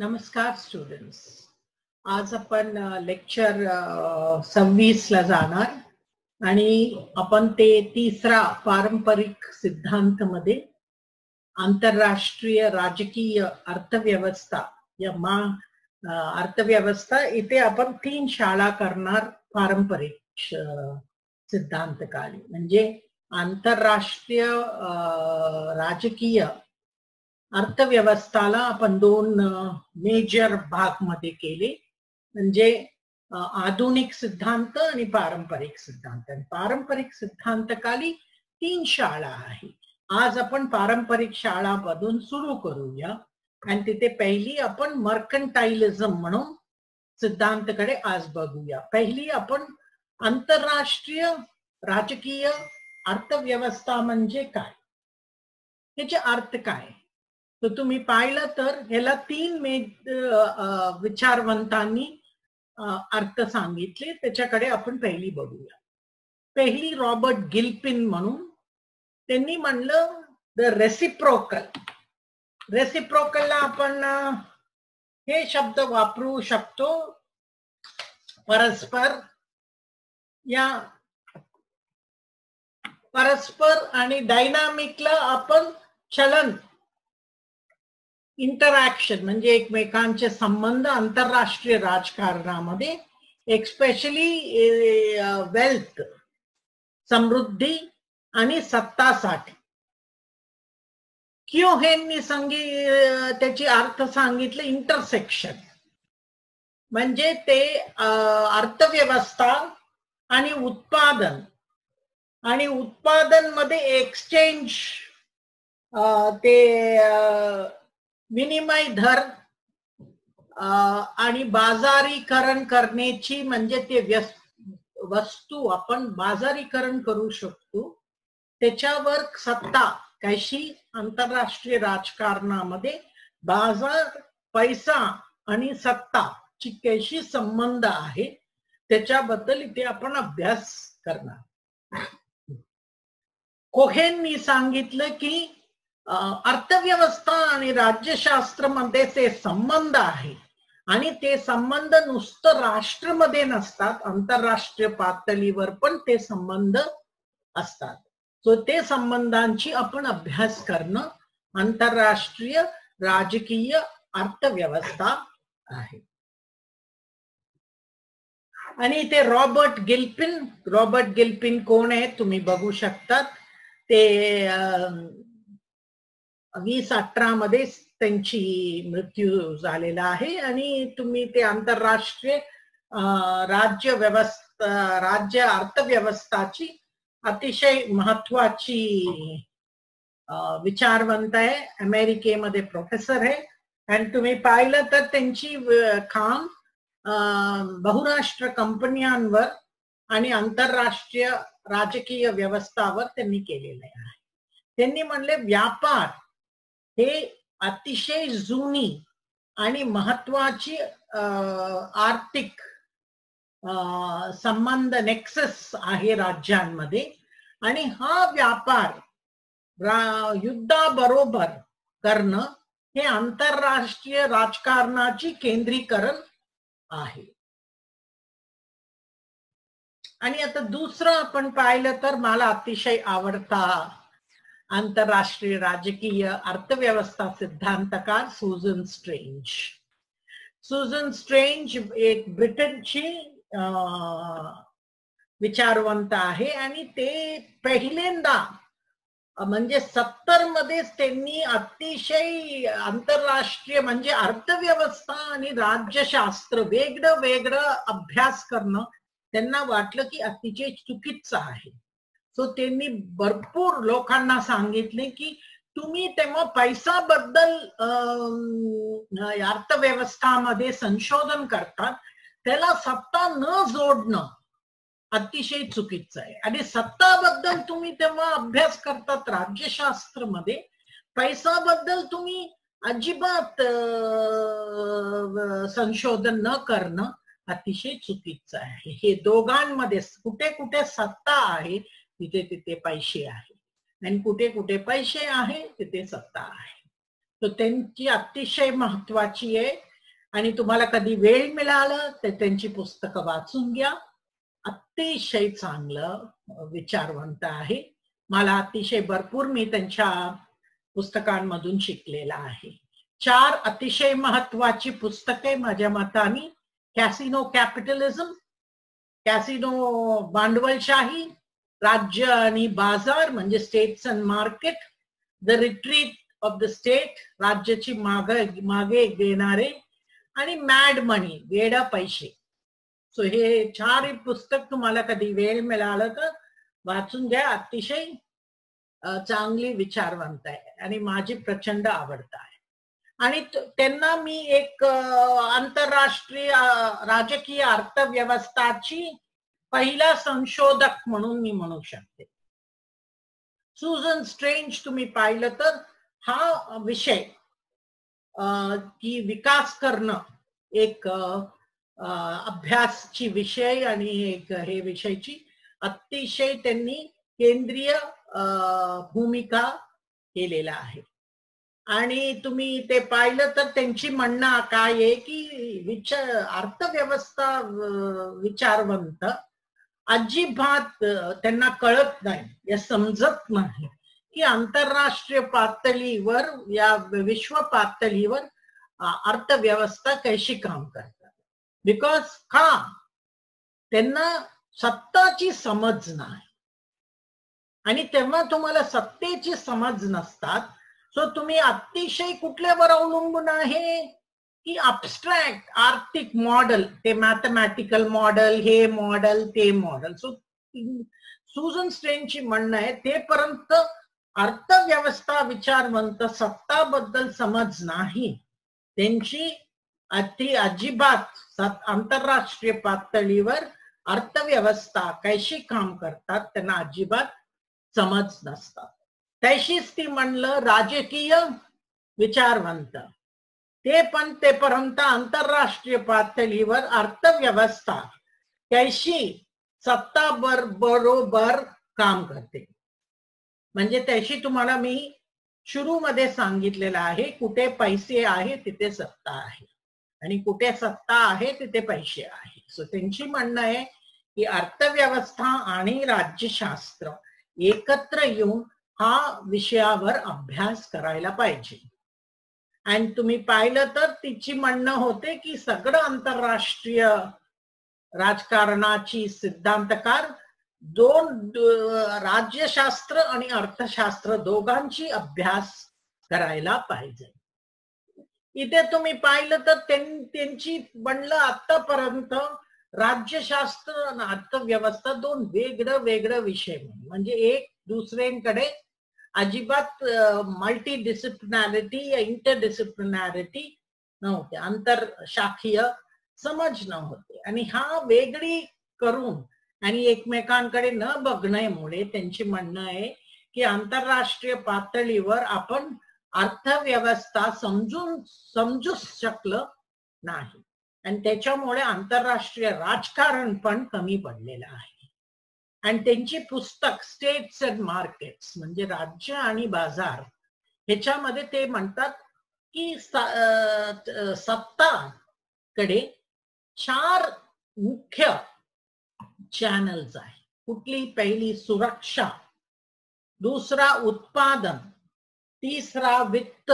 नमस्कार स्टुडंट्स. आज आपण लेक्चर 26 ला जाणार आणि आपण ते तिसरा पारंपरिक सिद्धांत मध्ये आंतरराष्ट्रीय राजकीय अर्थव्यवस्था या अर्थव्यवस्था इथे आपण 3 शाळा करणार. पारंपरिक सिद्धांतकाली म्हणजे आंतरराष्ट्रीय राजकीय अर्थव्यवस्थाला आपण 2 मेजर भाग मध्ये केले, म्हणजे आधुनिक सिद्धांत आणि पारंपरिक सिद्धांत. पारंपरिक सिद्धांतकाली 3 शाळा आहे. आज आपण पारंपरिक शाळामधून सुरू करूया आणि तिथे पहिली आपण मर्कंटाइलिझम म्हणून सिद्धांतकडे आज बघूया. पहिली आपण आंतरराष्ट्रीय राजकीय अर्थव्यवस्था म्हणजे काय, याचे अर्थ काय. तर तुम्ही पाहिलं तर ह्याला 3 विचारवंतांनी अर्थ सांगितले, त्याच्याकडे आपण पहिली बघूया. पहिली रॉबर्ट गिल्पिन म्हणून, त्यांनी म्हणलं द रेसिप्रोकल. रेसिप्रोकलला आपण हे शब्द वापरू शकतो, परस्पर. या परस्पर आणि डायनामिकला आपण चलन, इंटरॅक्शन म्हणजे एकमेकांचे संबंध आंतरराष्ट्रीय राजकारणामध्ये, एक्स्पेशली वेल्थ, समृद्धी आणि सत्तासाठी. क्योहेननी त्याची अर्थ सांगितले इंटरसेक्शन, म्हणजे ते अर्थव्यवस्था आणि उत्पादन मध्ये एक्सचेंज, ते विनिमय दर आणि बाजारीकरण करण्याची, म्हणजे ते वस्तू आपण बाजारीकरण करू शकतो, त्याच्यावर सत्ता कशी आंतरराष्ट्रीय राजकारणामध्ये बाजार, पैसा आणि सत्ता ची कशी संबंध आहे, त्याच्याबद्दल इथे आपण अभ्यास करणार. कोहेननी सांगितलं की अर्थव्यवस्था आणि राज्यशास्त्र मध्ये ते संबंध आहे आणि ते संबंध नुसतं राष्ट्रामध्ये नसतात, आंतरराष्ट्रीय पातळीवर पण ते संबंध असतात. सो ते संबंधांची आपण अभ्यास करणं आंतरराष्ट्रीय राजकीय अर्थव्यवस्था आहे. आणि ते रॉबर्ट गिल्पिन कोण आहे तुम्ही बघू शकतात. ते 2018 मध्ये त्यांची मृत्यू झालेला आहे आणि तुम्ही ते आंतरराष्ट्रीय राज्य अर्थव्यवस्थाची अतिशय महत्वाची विचारवंत आहे. अमेरिकेमध्ये प्रोफेसर आहे आणि तुम्ही पाहिलं तर त्यांची काम बहुराष्ट्र कंपन्यांवर आणि आंतरराष्ट्रीय राजकीय व्यवस्थावर त्यांनी केलेले आहे. त्यांनी म्हणले व्यापार हे अतिशय जुनी आणि महत्वाची आर्थिक संबंध, नेक्सस आहे राज्यांमध्ये, आणि हा व्यापार युद्धाबरोबर करणं हे आंतरराष्ट्रीय राजकारणाची केंद्रीकरण आहे. आणि आता दुसरं आपण पाहिलं तर मला अतिशय आवडता आंतरराष्ट्रीय राजकीय अर्थव्यवस्था सिद्धांतकार सुझन स्ट्रेंज एक ब्रिटनची विचारवंत आहे आणि ते पहिल्यांदा म्हणजे 70 मध्येच त्यांनी अतिशय आंतरराष्ट्रीय म्हणजे अर्थव्यवस्था आणि राज्यशास्त्र वेगळं अभ्यास करणं त्यांना वाटलं की अतिशय चुकीचं आहे. सो त्यांनी भरपूर लोकांना सांगितले की तुम्ही तेव्हा पैशाबद्दल अर्थव्यवस्थामध्ये संशोधन करतात, त्याला सत्ता न जोडणं अतिशय चुकीचं आहे. आणि सत्ताबद्दल तुम्ही तेव्हा अभ्यास करतात राज्यशास्त्र मध्ये, पैशाबद्दल तुम्ही अजिबात संशोधन न करणं अतिशय चुकीचं आहे. हे दोघांमध्ये कुठे कुठे सत्ता आहे तिथे तिथे पैसे आहे आणि कुठे कुठे पैसे आहे तिथे सत्ता आहे. तर त्यांची अतिशय महत्वाची आहे आणि तुम्हाला कधी वेळ मिळालं तर त्यांची पुस्तकं वाचून घ्या. अतिशय चांगलं विचारवंत आहे. मला अतिशय भरपूर मी त्यांच्या पुस्तकांमधून शिकलेला आहे. 4 अतिशय महत्वाची पुस्तके माझ्या मताने: कॅसिनो कॅपिटलिझम, कॅसिनो भांडवलशाही, राज्य आणि बाजार म्हणजे states and market, the retreat of the state, राज्याची मागे घेणारे, आणि मॅड मनी, वेडा पैसे. सो हे 4 पुस्तक तुम्हाला कधी वेळ मिळालं तर वाचून घ्या. अतिशय चांगली विचारवंत आहे आणि माझी प्रचंड आवडत आहे. आणि त्यांना मी एक आंतरराष्ट्रीय राजकीय अर्थव्यवस्थाची पहिला संशोधक म्हणून मी म्हणू शकते. सुझन स्ट्रेंज तुम्ही पाहिलं तर हा विषय की विकास करणं एक अभ्यासची विषय आणि एक हे विषयाची अतिशय त्यांनी केंद्रीय भूमिका केलेला आहे. आणि तुम्ही ते पाहिलं तर त्यांची म्हणणं काय आहे की अर्थव्यवस्था विचारवंत अजिबात त्यांना कळत नाही, या समजत नाही की आंतरराष्ट्रीय पातळीवर या विश्व पातळीवर अर्थव्यवस्था कशी काम करतात. बिकॉज का त्यांना सत्ताची समज नाही, आणि तेव्हा तुम्हाला सत्तेची समज नसतात सो तुम्ही अतिशय कुठल्यावर अवलंबून आहे की अबस्ट्रॅक्ट आर्थिक मॉडेल, ते मॅथमॅटिकल मॉडेल, हे मॉडेल ते मॉडेल. सो सुझन स्ट्रेंजची म्हणणं आहे तेपर्यंत अर्थव्यवस्था विचारवंत सत्ताबद्दल समज नाही त्यांची अजिबात आंतरराष्ट्रीय पातळीवर अर्थव्यवस्था कशी काम करतात त्यांना अजिबात समज नसतात. तशीच ती म्हणलं राजकीय विचारवंत ते पण तेपर्यंत आंतरराष्ट्रीय पातळीवर अर्थव्यवस्था कशी सत्ता बरोबर काम करते. म्हणजे त्याशी तुम्हाला मी सुरू मध्ये सांगितलेलं आहे, कुठे पैसे आहे तिथे सत्ता आहे आणि कुठे सत्ता आहे तिथे पैसे आहे. सो त्यांची म्हणणं आहे की अर्थव्यवस्था आणि राज्यशास्त्र एकत्र येऊन हा विषयावर अभ्यास करायला पाहिजे. आणि तुम्ही पाहिलं तर तिची म्हणणं होते की सगळं आंतरराष्ट्रीय राजकारणाची सिद्धांतकार राज्यशास्त्र आणि अर्थशास्त्र दोघांची अभ्यास करायला पाहिजे. इथे तुम्ही पाहिलं तर त्यांची म्हणलं आतापर्यंत राज्यशास्त्र आणि अर्थव्यवस्था दोन वेगळं विषय म्हणजे एक दुसऱ्यांकडे अजिबात मल्टी डिसिप्लिनॅरिटी या इंटरडिसिप्लिनॅरिटी नव्हते, आंतरशाखीय समज नव्हते. आणि हा वेगळी करून आणि एकमेकांकडे न बघण्यामुळे त्यांची म्हणणं आहे की आंतरराष्ट्रीय पातळीवर आपण अर्थव्यवस्था समजू शकलं नाही आणि त्याच्यामुळे आंतरराष्ट्रीय राजकारण पण कमी पडलेलं आहे. आणि त्यांची पुस्तक स्टेट्स अँड मार्केट्स म्हणजे राज्य आणि बाजार ह्याच्यामध्ये ते म्हणतात की सत्ताकडे 4 मुख्य चॅनल्स आहे. कुठली? पहिली सुरक्षा, दुसरा उत्पादन, तिसरा वित्त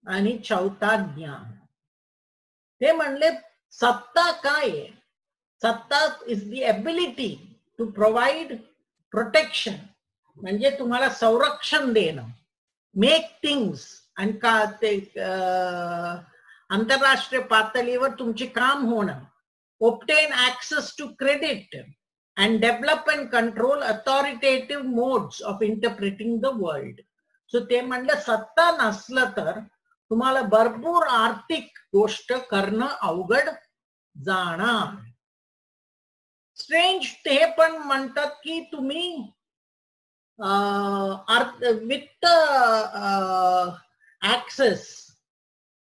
आणि चौथा ज्ञान. ते म्हणले सत्ता काय आहे? सत्ता is the ability to provide protection, म्हणजे तुम्हाला संरक्षण देणं, मेक थिंग्स आणि का ते आंतरराष्ट्रीय पातळीवर तुमचे काम होणं, obtain access to credit and develop and control authoritative modes of interpreting the world. So ते म्हणलं सत्ता नसलं तर तुम्हाला भरपूर आर्थिक गोष्ट करणं अवघड जाणार. स्ट्रेंज ते पण म्हणतात की तुम्ही वित्त ऍक्सेस,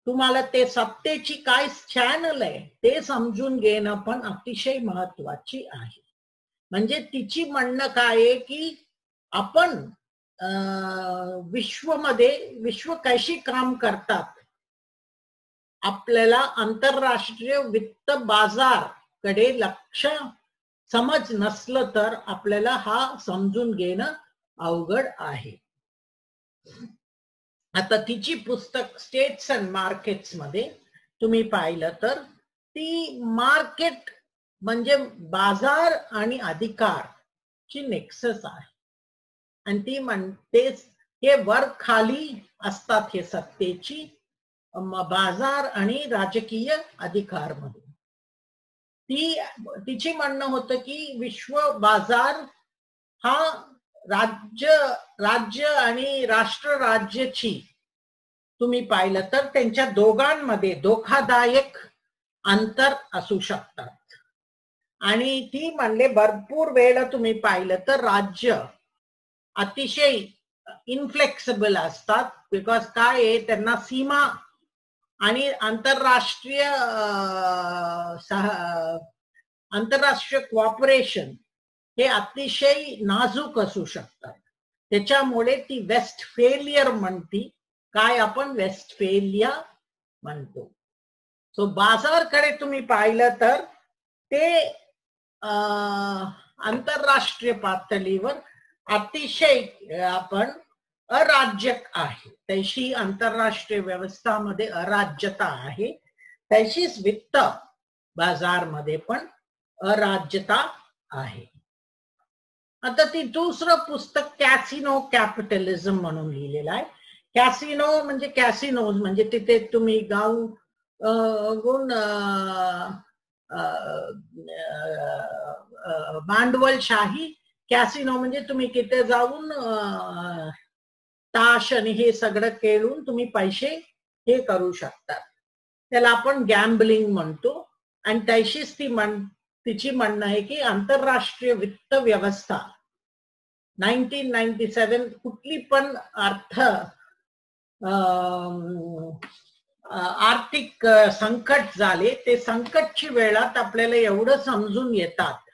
तुम्हाला ते सत्तेची काय चॅनल आहे ते समजून घेणं पण अतिशय महत्वाची आहे. म्हणजे तिची म्हणणं काय आहे की आपण विश्व कशी काम करतात आपल्याला आंतरराष्ट्रीय वित्त बाजार कडे लक्ष समज नसलं तर आपल्याला हा समजून घेणं अवघड आहे. आता तिची पुस्तक स्टेट्स अँड मार्केट्स मध्ये तुम्ही पाहिलं तर ती मार्केट म्हणजे बाजार आणि अधिकार ची नेक्सस आहे. आणि ती म्हणते हे वर खाली असतात हे सत्तेची बाजार आणि राजकीय अधिकार मध्ये. तिची म्हणणं होतं की विश्व बाजार हा राज्य आणि राष्ट्र राज्याची तुम्ही पाहिलं तर त्यांच्या दोघांमध्ये धोकादायक अंतर असू शकतात. आणि ती म्हणले भरपूर वेळ तुम्ही पाहिलं तर राज्य अतिशय इनफ्लेक्सिबल असतात. बिकॉज काय आहे त्यांना सीमा आणि आंतरराष्ट्रीय कॉपरेशन हे अतिशय नाजूक असू शकतात. त्याच्यामुळे ती वेस्टफेलियर म्हणती, काय आपण वेस्टफेलिया म्हणतो. सो बाजारकडे तुम्ही पाहिलं तर ते आंतरराष्ट्रीय पातळीवर अतिशय आपण अराज्यक आहे. तशी आंतरराष्ट्रीय व्यवस्थामध्ये अराज्यता आहे, तशीच वित्त बाजारमध्ये पण अराज्यता आहे. आता ती दुसरं पुस्तक कॅसिनो कॅपिटलिझम म्हणून लिहिलेलं आहे. कॅसिनो म्हणजे कॅसिनोज म्हणजे तिथे तुम्ही भांडवलशाही. कॅसिनो म्हणजे तुम्ही तिथे जाऊन ताश आणि हे सगळं खेळून तुम्ही पैसे हे करू शकता. त्याला आपण गॅम्बलिंग म्हणतो. आणि तशीच तिची म्हणणं आहे की आंतरराष्ट्रीय वित्त व्यवस्था 1997 कुठली पण आर्थिक संकट झाले, ते संकटची वेळात आपल्याला एवढं समजून येतात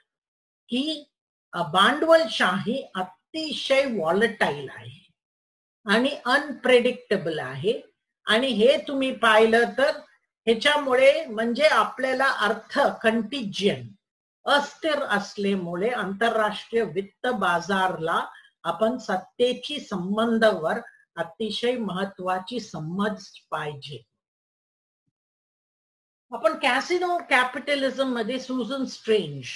की भांडवलशाही अतिशय व्हॉलटाईल आहे आणि अनप्रेडिक्टेबल आहे. आणि हे तुम्ही पाहिलं तर ह्याच्यामुळे म्हणजे आपल्याला कंटिजेंट अस्थिर असल्यामुळे आंतरराष्ट्रीय वित्त बाजारला आपण सत्तेची संबंधावर अतिशय महत्वाची समज पाहिजे. आपण कॅसिनो कॅपिटलिझम मध्ये सुझन स्ट्रेंज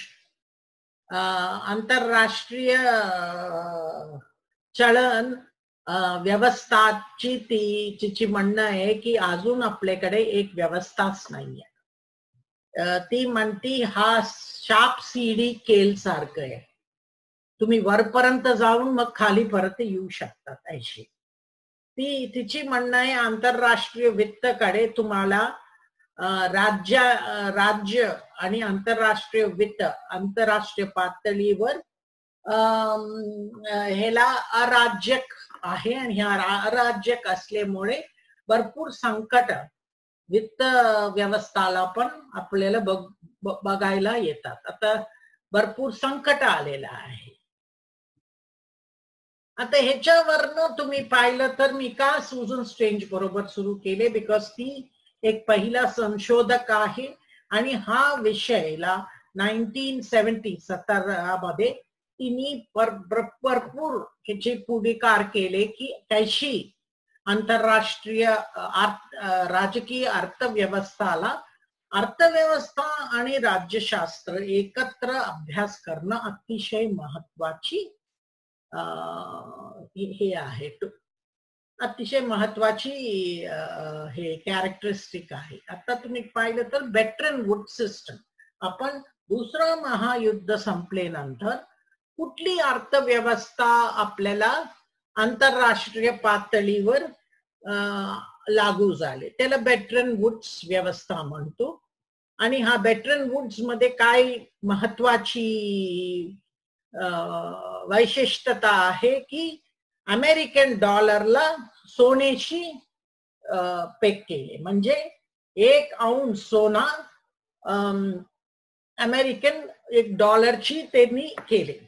आंतरराष्ट्रीय चलन व्यवस्थाची तिची म्हणणं आहे की अजून आपल्याकडे एक व्यवस्थाच नाहीये. ती म्हणती हा शाप सीडी केल सारखं आहे, तुम्ही वरपर्यंत जाऊन मग खाली परत येऊ शकतात. अशी तिची म्हणणं आहे आंतरराष्ट्रीय वित्तकडे तुम्हाला राज्य आणि आंतरराष्ट्रीय वित्त आंतरराष्ट्रीय पातळीवर ह्याला अराज्यक आहे. आणि ह्या अराज्यक असल्यामुळे भरपूर संकट वित्त व्यवस्थाला पण आपल्याला बघायला येतात. आता भरपूर संकट आलेलं आहे. आता ह्याच्यावरनं तुम्ही पाहिलं तर मी का सुझन स्ट्रेंज बरोबर सुरू केले, बिकॉज ती एक पहिला संशोधक आहे आणि हा विषयला 1970 मध्ये तिने भरपूर ह्याचे पुढाकार केले की कशी आंतरराष्ट्रीय राजकीय अर्थव्यवस्था आणि राज्यशास्त्र एकत्र अभ्यास करणं अतिशय महत्वाची हे आहे, अतिशय महत्वाची हे कॅरेक्टरिस्टिक आहे. आता तुम्ही पाहिलं तर ब्रेटन वूड्स सिस्टम, आपण दुसरं महायुद्ध संपल्यानंतर कुठली अर्थव्यवस्था आपल्याला आंतरराष्ट्रीय पातळीवर लागू झाले त्याला ब्रेटन वूड्स व्यवस्था म्हणतो. आणि हा ब्रेटन वूड्स मध्ये काय महत्वाची वैशिष्ट्यता आहे की अमेरिकन डॉलरला सोन्याशी पेक केले, म्हणजे 1 औंस सोना अमेरिकन $1 त्यांनी केले.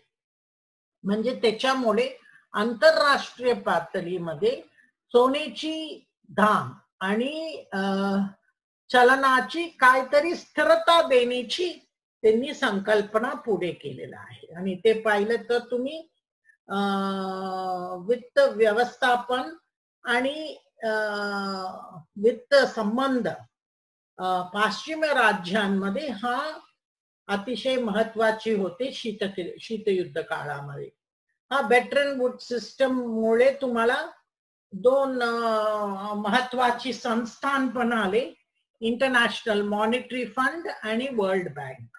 म्हणजे त्याच्यामुळे आंतरराष्ट्रीय पातळीमध्ये सोन्याची दाम आणि चलनाची काहीतरी स्थिरता देण्याची त्यांनी संकल्पना पुढे केलेला आहे. आणि ते पाहिलं तर तुम्ही वित्त व्यवस्थापन आणि वित्त संबंध पाश्चिम्य राज्यांमध्ये हा अतिशय महत्वाची होते शीतयुद्ध काळामध्ये. हा बेटरन वूड्स सिस्टम मुळे तुम्हाला दोन महत्वाची संस्थान पण आले, इंटरनॅशनल मॉनिटरी फंड आणि वर्ल्ड बँक.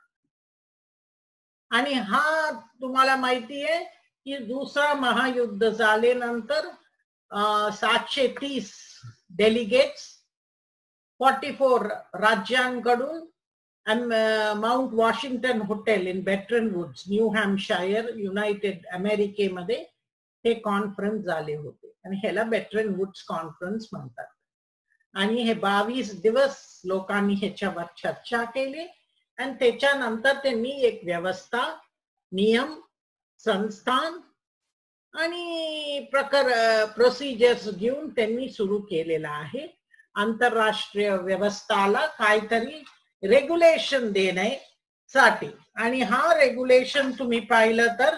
आणि हा तुम्हाला माहिती आहे की दुसरा महायुद्ध झाल्यानंतर 730 डेलिगेट्स 44 राज्यांकडून Mount Washington hotel in Bretton Woods, New Hampshire, United अमेरिकेमध्ये हे कॉन्फरन्स झाले होते आणि ह्याला बेटरन वुड्स कॉन्फरन्स म्हणतात. आणि हे 22 दिवस लोकांनी ह्याच्यावर चर्चा केली आणि त्याच्यानंतर त्यांनी एक व्यवस्था, नियम, संस्थान आणि प्रोसिजर्स घेऊन त्यांनी सुरू केलेला आहे. आंतरराष्ट्रीय व्यवस्थाला काहीतरी रेग्युलेशन देण्यासाठी. आणि हा रेग्युलेशन तुम्ही पाहिलं तर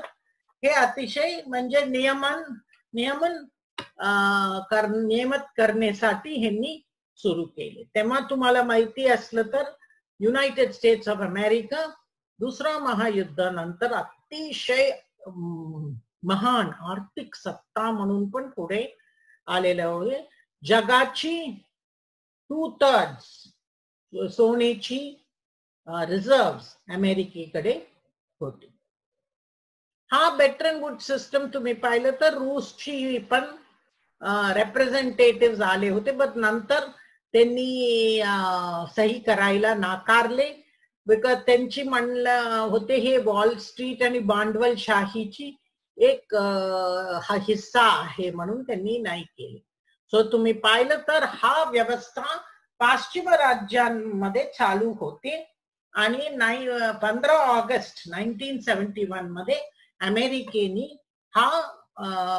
हे अतिशय म्हणजे नियमित करण्यासाठी ह्यांनी सुरू केले. तेव्हा तुम्हाला माहिती असलं तर युनायटेड स्टेट्स ऑफ अमेरिका दुसरा महायुद्धानंतर अतिशय महान आर्थिक सत्ता म्हणून पण पुढे आलेले होते. जगाची 2/3 सोन्याची रिझर्व्ह अमेरिकेकडे होती. हा बेटरन वुड्स सिस्टम तुम्ही पाहिलं तर रूसची पण रिप्रेझेंटेटिव्ह आले होते, पण नंतर त्यांनी सही करायला नाकारले. बिकॉज त्यांची म्हणलं होते हे वॉल स्ट्रीट आणि भांडवलशाहीची एक हा हिस्सा आहे म्हणून त्यांनी नाही केले. सो तुम्ही पाहिलं तर हा व्यवस्था पाश्चिम्य राज्यांमध्ये चालू होते. आणि 15 ऑगस्ट 1971 मध्ये अमेरिकेने हा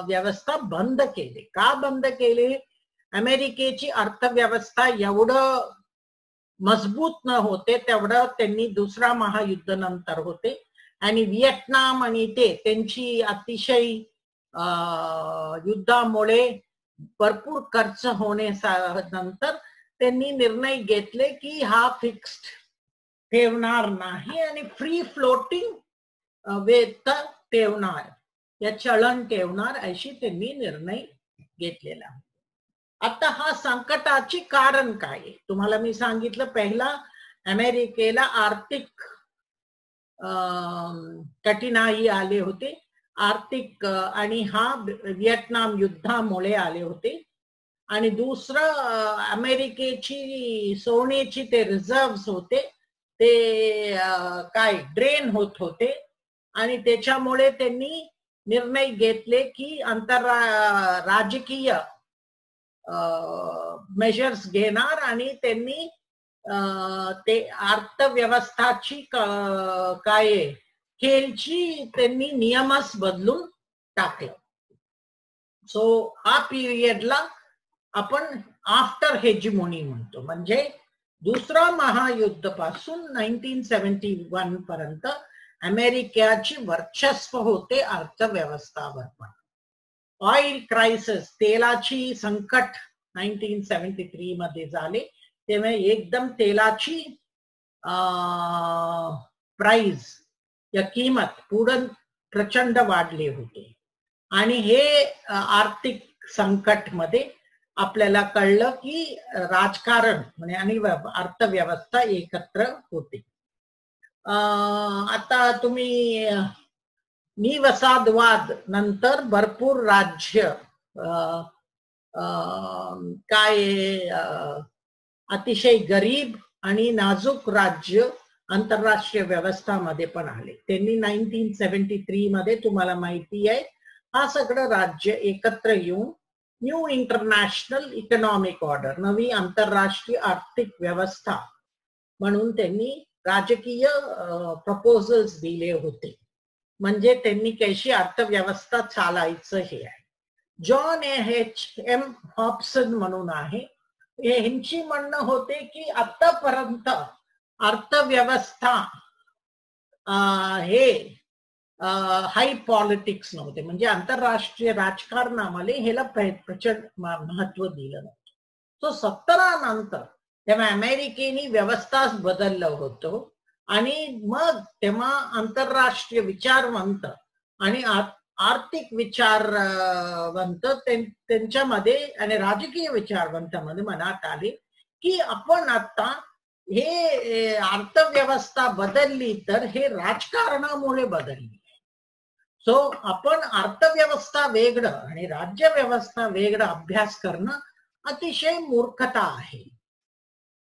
व्यवस्था बंद केले. का बंद केले? अमेरिकेची अर्थव्यवस्था एवढं मजबूत न होते तेवढं त्यांनी दुसरा महायुद्ध नंतर होते. आणि व्हिएटनाम आणि त्यांची अतिशय युद्धामुळे भरपूर खर्च होण्यानंतर त्यांनी निर्णय घेतले की हा फिक्स्ड ठेवणार नाही आणि फ्री फ्लोटिंग वेत ठेवणार, या चलन ठेवणार अशी त्यांनी निर्णय घेतलेला. आता हा संकटाची कारण काय आहे? तुम्हाला मी सांगितलं, पहिला अमेरिकेला आर्थिक कठीणाई आले होते, आर्थिक आणि हा व्हिएटनाम युद्धामुळे आले होते. आणि दुसरं अमेरिकेची सोन्याची ते रिझर्व्ह होते ते काय ड्रेन होत होते आणि त्याच्यामुळे त्यांनी निर्णय घेतले की राजकीय मेजर्स घेणार आणि त्यांनी ते अर्थव्यवस्थाची काय खेळची त्यांनी नियमच बदलून टाकले. सो हा पिरियडला आपण आफ्टर हेजिमोनी म्हणतो. म्हणजे दुसरा महायुद्ध पासून 1971 पर्यंत अमेरिकेची वर्चस्व होते अर्थव्यवस्थावर. पण ऑइल क्रायसिस, तेलाची संकट 1973 मध्ये झाले, तेव्हा एकदम तेलाची प्राइस या किंमत पुढे प्रचंड वाढले होते. आणि हे आर्थिक संकट मध्ये आपल्याला कळलं की राजकारण आणि अर्थव्यवस्था एकत्र होते. आता तुम्ही निवसादवाद नंतर भरपूर राज्य काय अतिशय गरीब आणि नाजूक राज्य आंतरराष्ट्रीय व्यवस्थामध्ये पण आले. त्यांनी 1973 मध्ये तुम्हाला माहिती आहे हा सगळं राज्य एकत्र येऊन न्यू इंटरनॅशनल इकॉनॉमिक ऑर्डर, नवी आंतरराष्ट्रीय आर्थिक व्यवस्था म्हणून त्यांनी राजकीय प्रपोजल्स दिले होते. म्हणजे त्यांनी कशी अर्थव्यवस्था चालायचं हे आहे. John H.M. हॉब्सन म्हणून आहे, ह्यांची म्हणणं होते की आतापर्यंत अर्थव्यवस्था हे हाय पॉलिटिक्स नव्हते, म्हणजे आंतरराष्ट्रीय राजकारणामध्ये ह्याला प्रचंड महत्व दिलं नव्हतं. सो 17 नंतर तेव्हा अमेरिकेने व्यवस्थाच बदललं होतं आणि मग तेव्हा आंतरराष्ट्रीय विचारवंत आणि आर्थिक विचारवंत त्यांच्यामध्ये आणि राजकीय विचारवंतामध्ये मनात आले की आपण आता हे अर्थव्यवस्था बदलली तर हे राजकारणामुळे बदलली. सो आपण अर्थव्यवस्था वेगळं आणि राज्य व्यवस्था वेगळं अभ्यास करणं अतिशय मूर्खता आहे.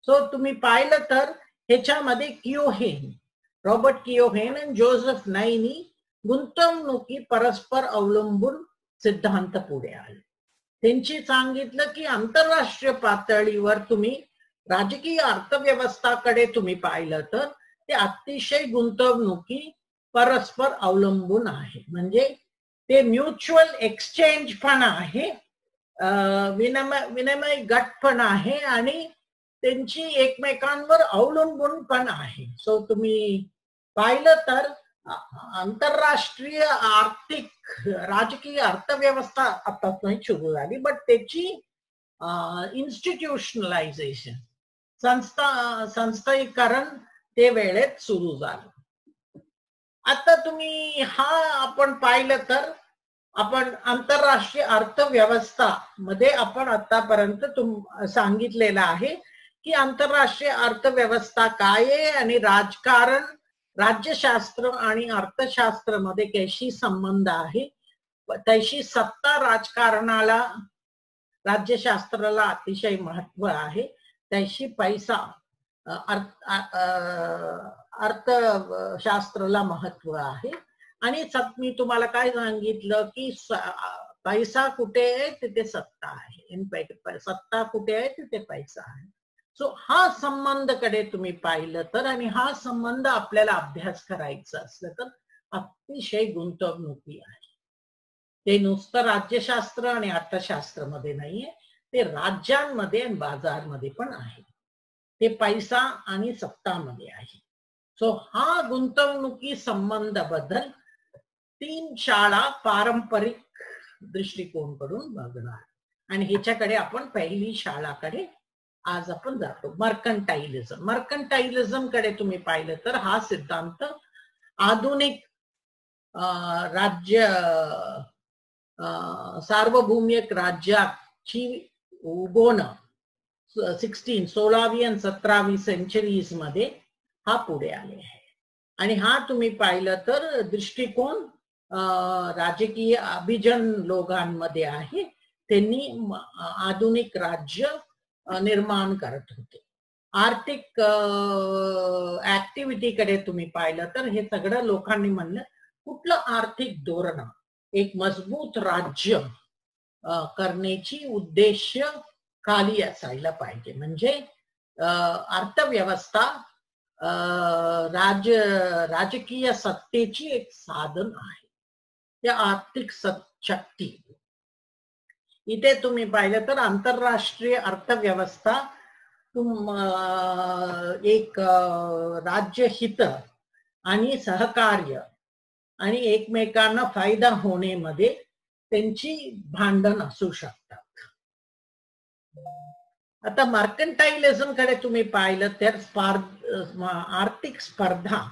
सो तुम्ही पाहिलं तर ह्याच्यामध्ये किओहेन, रॉबर्ट किओहेन आणि जोसेफ नाईनी गुंतवणुकी परस्पर अवलंबून सिद्धांत पुढे आले. त्यांची सांगितलं की आंतरराष्ट्रीय पातळीवर तुम्ही राजकीय अर्थव्यवस्थाकडे तुम्ही पाहिलं तर ते अतिशय गुंतवणुकी परस्पर अवलंबून आहे. म्हणजे ते म्युच्युअल एक्सचेंज पण आहे, विनिमय गट पण आहे आणि त्यांची एकमेकांवर अवलंबून पण आहे. सो तुम्ही पाहिलं तर आंतरराष्ट्रीय आर्थिक राजकीय अर्थव्यवस्था आता नाही सुरू झाली, बट त्याची इन्स्टिट्यूशनलायझेशन संस्थाईकरण ते वेळेत सुरू झालं. आता तुम्ही आपण पाहिलं तर आपण आंतरराष्ट्रीय अर्थव्यवस्था मध्ये आपण आतापर्यंत सांगितलेलं आहे की आंतरराष्ट्रीय अर्थव्यवस्था काय आहे आणि राजकारण, राज्यशास्त्र आणि अर्थशास्त्र मध्ये कशी संबंध आहे. तशी सत्ता राजकारणाला, राज्यशास्त्राला अतिशय महत्व आहे, तशी पैसा अर्थशास्त्राला महत्व आहे. आणि मी तुम्हाला काय सांगितलं की पैसा कुठे आहे तिथे सत्ता आहे, सत्ता कुठे आहे तिथे पैसा आहे. सो हा संबंध कडे तुम्ही पाहिलं तर आणि हा संबंध आपल्याला अभ्यास करायचा असलं तर अतिशय गुंतवणुकी आहे. ते नुसतं राज्यशास्त्र आणि अर्थशास्त्र मध्ये नाहीये, ते राज्यांमध्ये आणि बाजारमध्ये पण आहे. ते पैसा आणि सत्तामध्ये आहे. सो हा गुंतवणुकी संबंध बद्दल 3 शाळा पारंपरिक दृष्टिकोनकडून बघणार आणि ह्याच्याकडे आपण पहिली शाळाकडे आज आपण जातो, मर्कंटाइलिझम. मर्कंटाइलिझम कडे तुम्ही पाहिलं तर हा सिद्धांत आधुनिक राज्य सार्वभौमिक राज्याची उगवणं 16वी आणि 17वी सेंचुरीज मध्ये हा पुढे आले आहे. आणि हा तुम्ही पाहिलं तर दृष्टिकोन राजकीय अभिजन लोकांमध्ये आहे. त्यांनी आधुनिक राज्य निर्माण करत होते. आर्थिक ऍक्टिव्हिटीकडे तुम्ही पाहिलं तर हे सगळं लोकांनी म्हणलं कुठलं आर्थिक धोरण एक मजबूत राज्य करण्याची उद्देश खाली असायला पाहिजे. म्हणजे अर्थव्यवस्था राजकीय सत्तेची एक साधन आहे, त्या आर्थिक शक्ती. इथे तुम्ही पाहिलं तर आंतरराष्ट्रीय अर्थव्यवस्था एक राज्यहित आणि सहकार्य आणि एकमेकांना फायदा होण्यामध्ये त्यांची भांडण असू शकतात. आता मर्कंटाइलिझम कडे तुम्ही पाहिलं तर आर्थिक स्पर्धा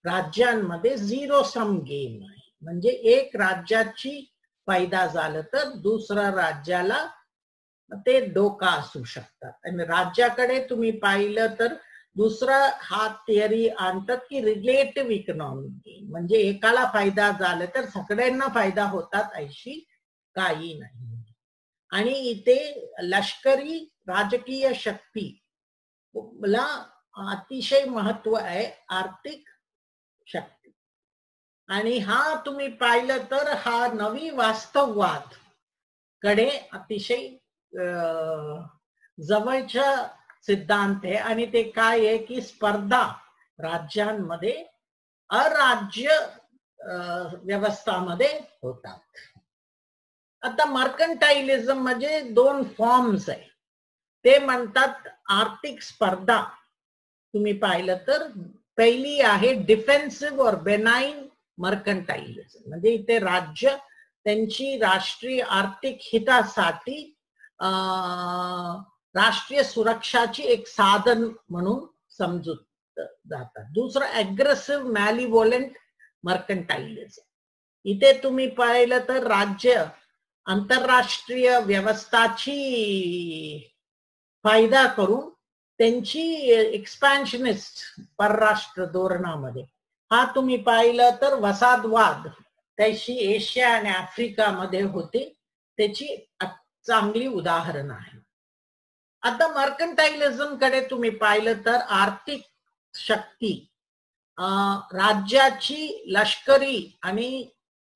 राज्यांमध्ये झिरो सम गेम आहे. म्हणजे एक राज्याची फायदा झालं तर दुसऱ्या राज्याला ते धोका असू शकतात. आणि राज्याकडे तुम्ही पाहिलं तर दुसरा हा थिअरी आणतात की रिलेटिव्ह इकॉनॉमी, म्हणजे एकाला फायदा झाला तर सगळ्यांना फायदा होतात अशी काही नाही. आणि इथे लष्करी राजकीय शक्तीला अतिशय महत्व आहे, आर्थिक शक्ती. आणि हा तुम्ही पाहिलं तर हा नवी वास्तववाद कडे अतिशय जवळचा सिद्धांत आहे. आणि ते काय आहे की स्पर्धा राज्यांमध्ये अराज्य व्यवस्थामध्ये होतात. आता मर्कंटाइलिझम म्हणजे 2 फॉर्म्स आहे. ते म्हणतात आर्थिक स्पर्धा तुम्ही पाहिलं तर पहिली आहे डिफेन्सिव्ह और बेनाइन मर्कंटाइलिझम, म्हणजे इथे राज्य त्यांची राष्ट्रीय आर्थिक हितासाठी राष्ट्रीय सुरक्षाची एक साधन म्हणून समजूत जातात. दुसरं अग्रेसिव्ह मॅलिव्होलंट मर्कंटाइलिझम, इथे तुम्ही पाहिलं तर राज्य आंतरराष्ट्रीय व्यवस्थाची फायदा करून त्यांची एक्सपॅन्शनिस्ट परराष्ट्र धोरणामध्ये, हा तुम्ही पाहिलं तर वसाहतवाद त्याशी एशिया आणि आफ्रिकामध्ये होते, त्याची चांगली उदाहरण आहे. आता मर्कंटाइलिझम कडे तुम्ही पाहिलं तर आर्थिक शक्ती राज्याची लष्करी आणि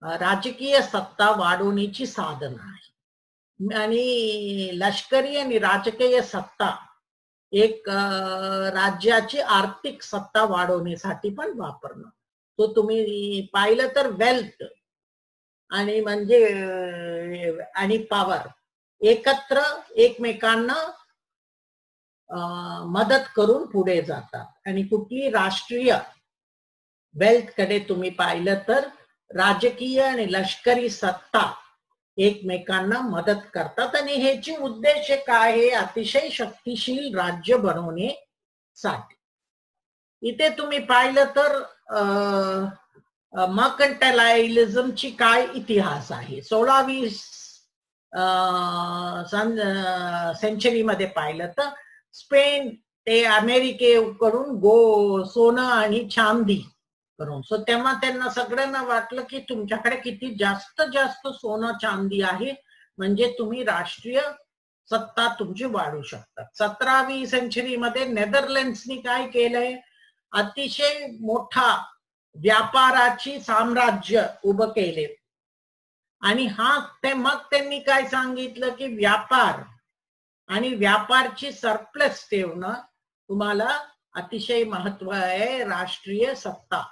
राजकीय सत्ता वाढवण्याची साधन आहे, आणि लष्करी आणि राजकीय सत्ता एक राज्याची आर्थिक सत्ता वाढवण्यासाठी पण वापरणं. तो तुम्ही पाहिलं तर वेल्थ आणि म्हणजे आणि पॉवर एकत्र एकमेकांना मदत करून पुढे जातात. आणि कुठली राष्ट्रीय वेल्थ कडे तुम्ही पाहिलं तर राजकीय आणि लष्करी सत्ता एकमेकांना मदत करतात, आणि ह्याची उद्देश काय आहे, अतिशय शक्तिशील राज्य बनवण्यासाठी. इथे तुम्ही पाहिलं तर मर्कंटाइलिझमची काय इतिहास आहे. 16वी सेंचुरीमध्ये पाहिलं तर स्पेन ते अमेरिकेकडून सोनं आणि चांदी करून, सो तेव्हा त्यांना सगळ्यांना वाटलं की तुमच्याकडे किती जास्त जास्त सोनं चांदी आहे म्हणजे तुम्ही राष्ट्रीय सत्ता तुमची वाढू शकतात. 17वी सेंचुरीमध्ये नेदरलँड्सनी काय केलंय, अतिशय मोठा व्यापाराची साम्राज्य उभं केले, आणि मग त्यांनी काय सांगितलं की व्यापार आणि व्यापारची सरप्लस ठेवणं तुम्हाला अतिशय महत्व आहे राष्ट्रीय सत्ता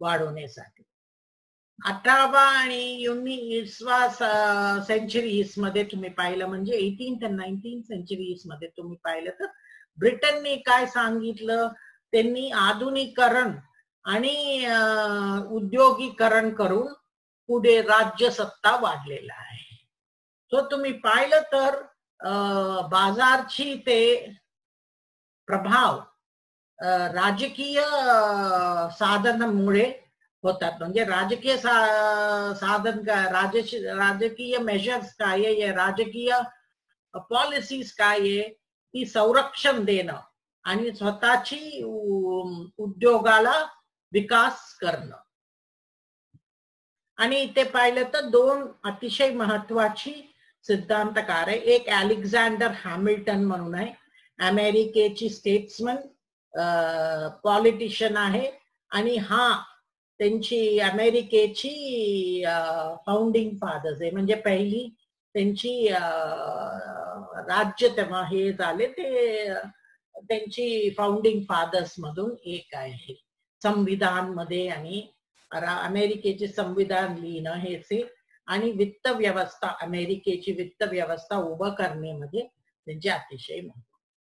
वाढवण्यासाठी. 18वा आणि 19व्या सेंचुरीज मध्ये तुम्ही पाहिलं, म्हणजे 18th and 19th सेंचुरीज मध्ये तुम्ही पाहिलं तर ब्रिटनने काय सांगितलं, त्यांनी आधुनिकीकरण आणि उद्योगीकरण करून पुढे राज्य सत्ता वाढलेला आहे. तो तुम्ही पाहिलं तर बाजारची ते प्रभाव राजकीय साधनांमुळे होतात, म्हणजे राजकीय साधन काय, राजकीय मेजर्स काय आहे, राजकीय पॉलिसीज काय आहे, ती संरक्षण देणं आणि स्वतःची उद्योगाला विकास करणं. आणि इथे पाहिलं तर दोन अतिशय महत्वाची सिद्धांतकार आहे. एक अलेक्झांडर हॅमिल्टन म्हणून आहे, अमेरिकेची स्टेट्समन पॉलिटिशियन आहे, आणि त्यांची अमेरिकेची फाउंडिंग फादर्स आहे, म्हणजे पहिली त्यांची राज्य तेव्हा हे झाले ते त्यांची फाउंडिंग फादर्स मधून एक आहे. संविधान मध्ये आणि अमेरिकेचे संविधान लिहिणं हेचे, आणि वित्त व्यवस्था अमेरिकेची वित्त व्यवस्था उभं करण्यामध्ये त्यांचे अतिशय महत्व.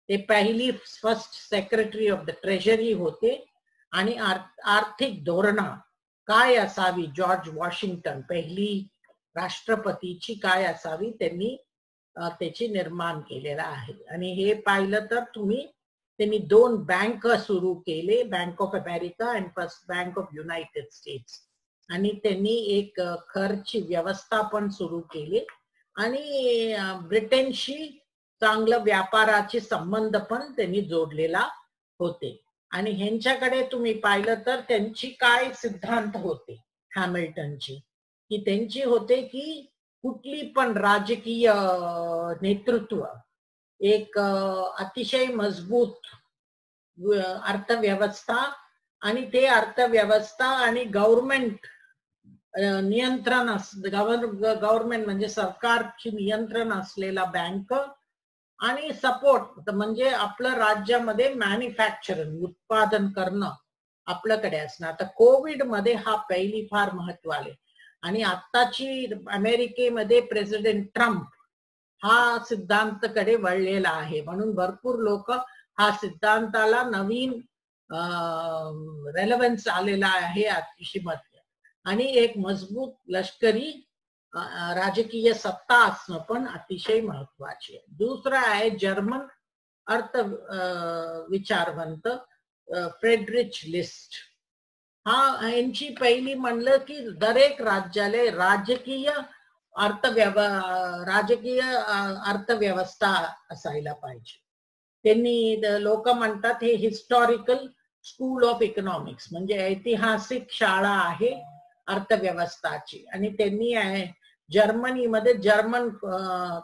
ते पहिली first secretary of the treasury होते, आणि आर्थिक धोरण काय असावी, जॉर्ज वॉशिंग्टन पहिली राष्ट्रपतीची काय असावी त्यांनी त्याची निर्माण केलेला आहे. आणि हे पाहिलं तर त्यांनी 2 बँक सुरू केले, बँक ऑफ अमेरिका आणि first bank of United states, आणि त्यांनी एक खर्च व्यवस्थापन सुरू केले, आणि ब्रिटनशी चांगलं व्यापाराचे संबंध पण त्यांनी जोडलेला होते. आणि ह्यांच्याकडे तुम्ही पाहिलं तर त्यांची काय सिद्धांत होते हॅमिल्टनची, की त्यांची होते की कुठली पण राजकीय नेतृत्व एक अतिशय मजबूत अर्थव्यवस्था, आणि ते अर्थव्यवस्था आणि गव्हर्नमेंट नियंत्रण गव्हर्नमेंट म्हणजे सरकारची नियंत्रण असलेला बँक, आणि सपोर्ट म्हणजे आपल्या राज्यामध्ये मॅन्युफॅक्चरिंग उत्पादन करणं आपल्याकडे असणं. आता कोविड मध्ये हा पहिली फार महत्व आले, आणि आत्ताची अमेरिकेमध्ये प्रेसिडेंट ट्रम्प हा सिद्धांताकडे वळलेला आहे. म्हणून भरपूर लोक हा सिद्धांताला नवीन रेलेव्हन्स आलेला आहे अतिशय आणि एक मजबूत लष्करी राजकीय सत्ता असणं पण अतिशय महत्वाचे आहे. दुसरं आहे जर्मन अर्थ विचारवंत फ्रेडरिच लिस्ट. हा यांची पहिली म्हणलं की दरेक राज्याला राजकीय अर्थव्यवस्था असायला पाहिजे. त्यांनी लोक म्हणतात हे हिस्टॉरिकल स्कूल ऑफ इकॉनॉमिक्स म्हणजे ऐतिहासिक शाळा आहे अर्थव्यवस्थाची. आणि त्यांनी जर्मनीमध्ये जर्मन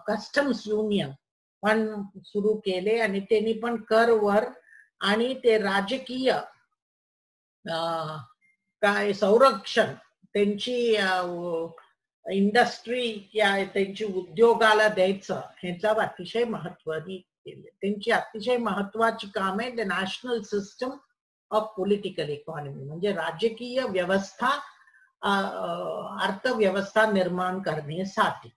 कस्टम्स युनियन पण सुरू केले आणि त्यांनी पण करवर आणि ते राजकीय काय संरक्षण त्यांची इंडस्ट्री या त्यांची उद्योगाला द्यायचं ह्याचा अतिशय महत्वाची केले. त्यांची अतिशय महत्वाची काम आहे the national system of political economy म्हणजे राजकीय व्यवस्था अर्थव्यवस्था निर्माण करण्यासाठी.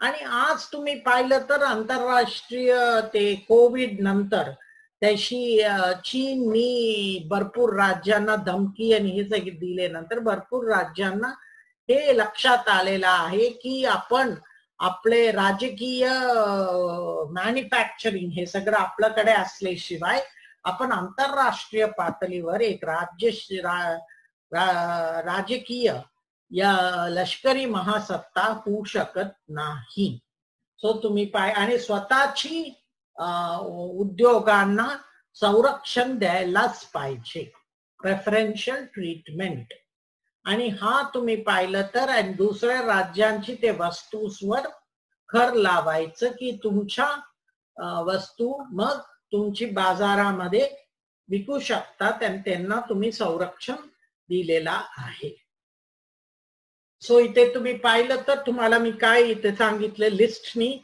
आणि आज तुम्ही पाहिलं तर आंतरराष्ट्रीय ते कोविड नंतर त्याशी चीननी भरपूर राज्यांना धमकी आणि हे सगळे दिल्यानंतर भरपूर राज्यांना हे लक्षात आलेलं आहे की आपण आपले राजकीय मॅन्युफॅक्चरिंग हे सगळं आपल्याकडे असल्याशिवाय आपण आंतरराष्ट्रीय पातळीवर एक राजकीय या लष्करी महासत्ता होऊ शकत नाही. सो तुम्ही आणि स्वतःची उद्योगांना संरक्षण द्यायलाच पाहिजे, प्रेफरन्शियल ट्रीटमेंट. आणि हा तुम्ही पाहिलं तर आणि दुसऱ्या राज्यांची ते वस्तूंवर कर लावायचं की तुमच्या वस्तू मग तुमची बाजारामध्ये विकू शकतात आणि त्यांना तुम्ही संरक्षण दिलेला आहे. सो इथे तुम्ही पाहिलं तर तुम्हाला मी काय इथे सांगितलं लिस्टनी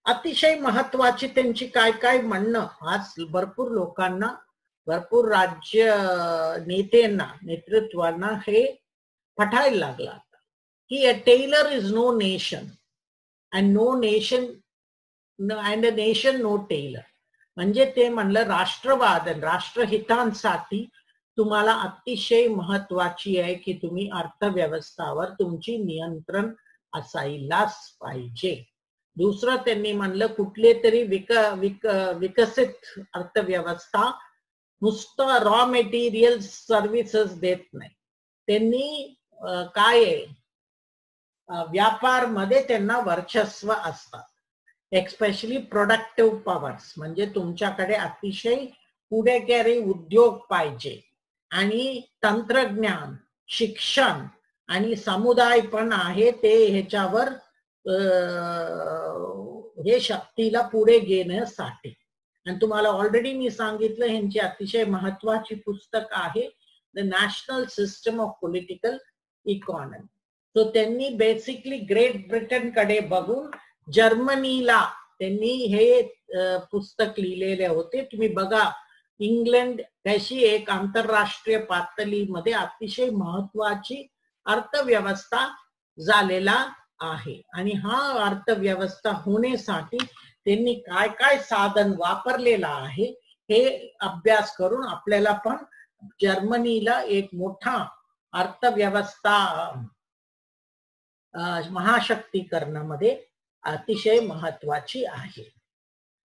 अतिशय महत्वाची त्यांची काय काय म्हणणं आज भरपूर लोकांना भरपूर राज्य नेतृत्वांना हे पठायला लागला की a tailor is no nation and no nation and a nation no tailor. म्हणजे ते म्हणलं राष्ट्रवाद राष्ट्रहितांसाठी तुम्हाला अतिशय महत्वाची आहे की तुम्ही अर्थव्यवस्थावर तुमची नियंत्रण असायलाच पाहिजे. दुसरं त्यांनी म्हणलं कुठले तरी विकसित अर्थव्यवस्था नुसतं रॉ मटेरियल सर्व्हिसेस देत नाही. त्यांनी काय व्यापार मध्ये त्यांना वर्चस्व असतात, एक्स्पेशली प्रोडक्टिव्ह पॉवर्स म्हणजे तुमच्याकडे अतिशय पुढेकरी उद्योग पाहिजे आणि तंत्रज्ञान शिक्षण आणि समुदाय पण आहे ते ह्याच्यावर हे शक्तीला पुढे घेण्यासाठी. आणि तुम्हाला ऑलरेडी मी सांगितलं ह्यांची अतिशय महत्वाची पुस्तक आहे the national system of political economy. So त्यांनी बेसिकली ग्रेट ब्रिटन कडे बघून जर्मनीला त्यांनी हे पुस्तक लिहिलेले होते. तुम्ही बघा इंग्लंड कशी एक आंतरराष्ट्रीय पातळीमध्ये अतिशय महत्वाची अर्थव्यवस्था झालेला आहे. आणि हा अर्थव्यवस्था होण्यासाठी त्यांनी काय काय साधन वापरलेला आहे हे अभ्यास करून आपल्याला पण जर्मनीला एक मोठा अर्थव्यवस्था महाशक्तीकरणामध्ये अतिशय महत्वाची आहे.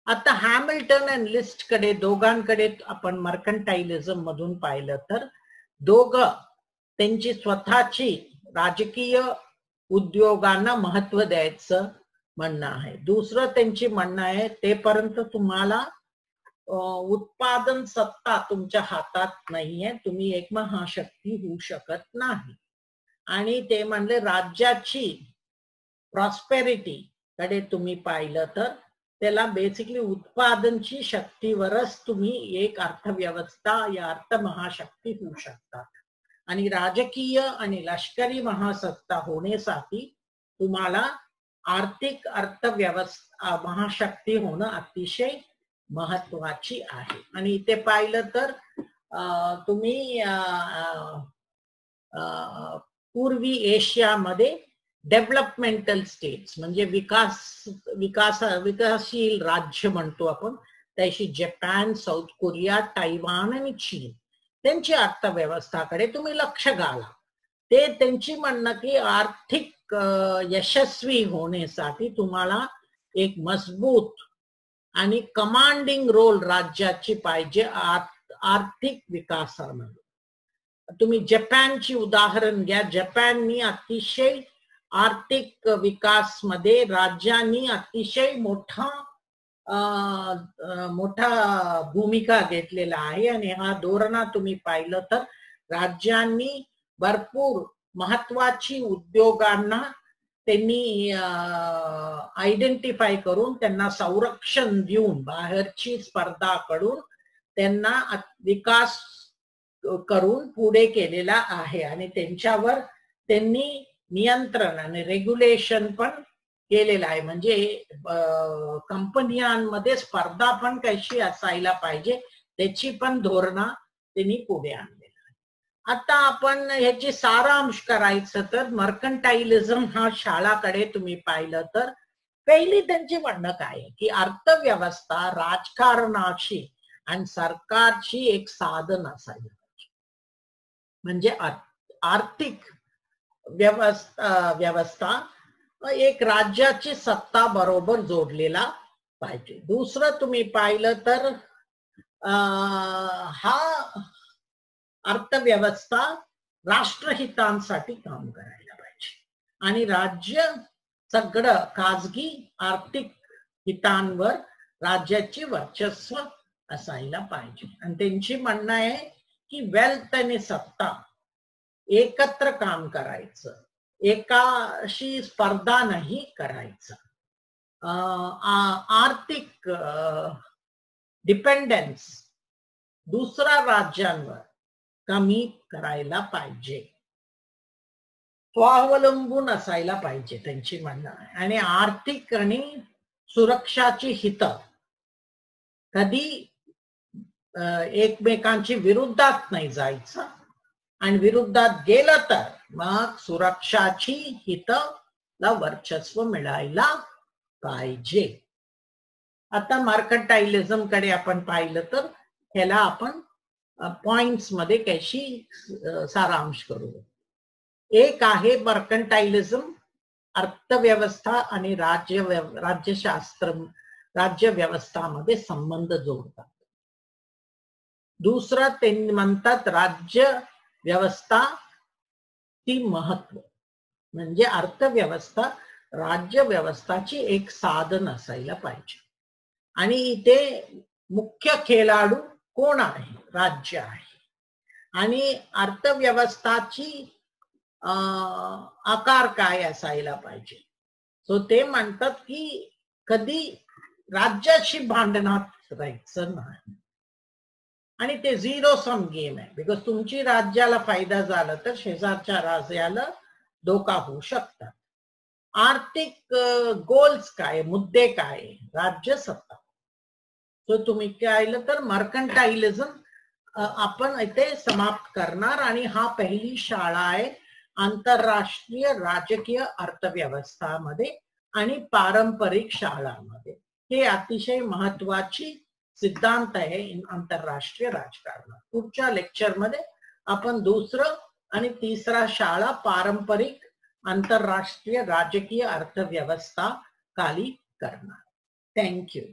आता हॅमिल्टन आणि लिस्ट कडे दोघांकडे आपण मर्कंटाइलिझम मधून पाहिलं तर दोघं त्यांची स्वतःची राजकीय उद्योगांना महत्व द्यायचं म्हणणं आहे. दुसरं त्यांची म्हणणं आहे तेपर्यंत तुम्हाला उत्पादन सत्ता तुमच्या हातात नाहीये, तुम्ही एक महाशक्ती होऊ शकत नाही. आणि ते म्हणले राज्याची प्रॉस्पेरिटी कडे तुम्ही पाहिलं तर त्याला बेसिकली उत्पादनची शक्तीवरच तुम्ही एक अर्थव्यवस्था या अर्थ महाशक्ती होऊ शकतात. आणि राजकीय आणि लष्करी महासत्ता होण्यासाठी तुम्हाला आर्थिक अर्थव्यवस्था महाशक्ती होणं अतिशय महत्वाची आहे. आणि इथे पाहिलं तर तुम्ही पूर्वी एशियामध्ये डेव्हलपमेंटल स्टेट्स म्हणजे विकासशील राज्य म्हणतो आपण, त्याशी जपान, साऊथ कोरिया, तैवान आणि चीन, त्यांची अर्थव्यवस्थाकडे तुम्ही लक्ष घाला. ते त्यांची म्हणणं की आर्थिक यशस्वी होण्यासाठी तुम्हाला एक मजबूत आणि कमांडिंग रोल राज्याची पाहिजे आर्थिक विकासामध्ये. तुम्ही जपानची उदाहरण घ्या. जपाननी अतिशय आर्थिक विकास मध्ये राज्यांनी अतिशय मोठा भूमिका घेतलेला आहे. आणि हा धोरणा तुम्ही पाहिलं तर राज्यांनी भरपूर महत्वाची उद्योगांना त्यांनी आयडेंटिफाय करून त्यांना संरक्षण देऊन बाहेरची स्पर्धाकडून त्यांना विकास करून पुढे केलेला आहे. आणि त्यांच्यावर त्यांनी नियंत्रण आणि रेग्युलेशन पण केलेलं आहे. म्हणजे कंपन्यांमध्ये स्पर्धा पण कशी असायला पाहिजे त्याची पण धोरणा त्यांनी पुढे आणलेलं आहे. आता आपण ह्याची सारांश करायचं तर मर्कंटाइलिझम हा शाळाकडे तुम्ही पाहिलं तर पहिली त्यांची म्हणणं काय की अर्थव्यवस्था राजकारणाची आणि सरकारची एक साधन असायला पाहिजे. म्हणजे आर्थिक व्यवस्था एक राज्याची सत्ता बरोबर जोडलेला पाहिजे. दुसरं तुम्ही पाहिलं तर हा अर्थव्यवस्था राष्ट्रहितांसाठी काम करायला पाहिजे आणि राज्य सगळं खाजगी आर्थिक हितांवर राज्याची वर्चस्व असायला पाहिजे. आणि त्यांची म्हणणं आहे की वेल्थ आणि सत्ता एकत्र काम करायचं, एकाशी स्पर्धा नाही करायचं. आर्थिक डिपेंडन्स दुसऱ्या राज्यांवर कमी करायला पाहिजे, स्वावलंबून असायला पाहिजे त्यांची म्हणणं आहे. आणि आर्थिक आणि सुरक्षाची हित कधी एकमेकांची विरुद्धात नाही जायचं आणि विरुद्धात गेलं तर मग सुरक्षाची हितला वर्चस्व मिळायला पाहिजे. आता मर्कंटाइलिझम कडे आपण पाहिलं तर ह्याला आपण पॉइंट्स मध्ये कशी सारांश करू. एक आहे मर्कंटाइलिझम अर्थव्यवस्था आणि राज्य व्यवस्थामध्ये संबंध जोडतात. दुसरं ते म्हणतात राज्य व्यवस्था ती महत्व म्हणजे अर्थव्यवस्था राज्य व्यवस्थाची एक साधन असायला पाहिजे. आणि इथे मुख्य खेळाडू कोण आहे? राज्य आहे. आणि अर्थव्यवस्थाची आकार काय असायला पाहिजे. सो ते म्हणतात की कधी राज्याशी भांडणात राहायचं नाही आणि ते झिरो सम गेम आहे. बिकॉज तुमची राज्याला फायदा झाला तर शेजारच्या राज्याला धोका होऊ शकतात. आर्थिक गोल्स काय, मुद्दे काय, राज्य सत्ता. सो तुम्ही पाहिलं तर मर्कंटाइलिझम आपण इथे समाप्त करणार. आणि हा पहिली शाळा आहे आंतरराष्ट्रीय राजकीय अर्थव्यवस्थामध्ये आणि पारंपरिक शाळांमध्ये. हे अतिशय महत्वाची सिद्धांत आहे आंतरराष्ट्रीय राजकारणात. पुढच्या लेक्चरमध्ये आपण दुसरं आणि तिसरा शाळा पारंपरिक आंतरराष्ट्रीय राजकीय अर्थव्यवस्था खाली करणार. थँक्यू.